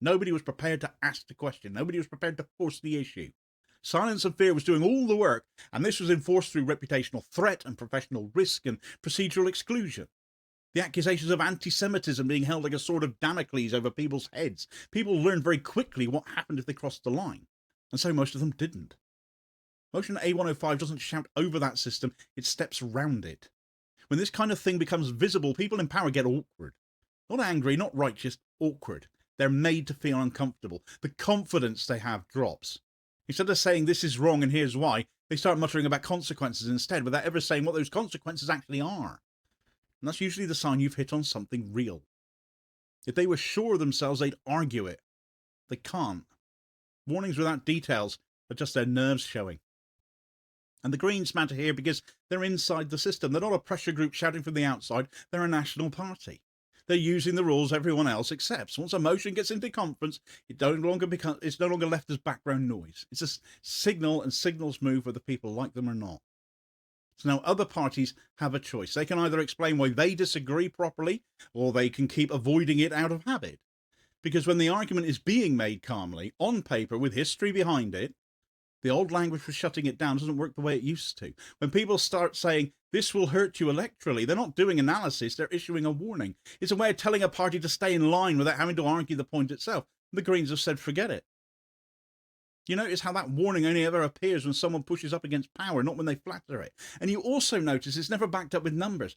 Nobody was prepared to ask the question. Nobody was prepared to force the issue. Silence and fear was doing all the work, and this was enforced through reputational threat and professional risk and procedural exclusion. The accusations of anti-Semitism being held like a sword of Damocles over people's heads. People learned very quickly what happened if they crossed the line, and so most of them didn't. Motion A105 doesn't shout over that system, it steps around it. When this kind of thing becomes visible, people in power get awkward. Not angry, not righteous, awkward. They're made to feel uncomfortable. The confidence they have drops. Instead of saying this is wrong and here's why, they start muttering about consequences instead, without ever saying what those consequences actually are. And that's usually the sign you've hit on something real. If they were sure of themselves, they'd argue it. They can't. Warnings without details are just their nerves showing. And the Greens matter here because they're inside the system. They're not a pressure group shouting from the outside. They're a national party. They're using the rules everyone else accepts. Once a motion gets into conference, it's no longer left as background noise. It's a signal, and signals move whether people like them or not. So now other parties have a choice. They can either explain why they disagree properly, or they can keep avoiding it out of habit. Because when the argument is being made calmly, on paper, with history behind it, the old language for shutting it down doesn't work the way it used to. When people start saying, this will hurt you electorally, they're not doing analysis, they're issuing a warning. It's a way of telling a party to stay in line without having to argue the point itself. The Greens have said, forget it. You notice how that warning only ever appears when someone pushes up against power, not when they flatter it. And you also notice it's never backed up with numbers.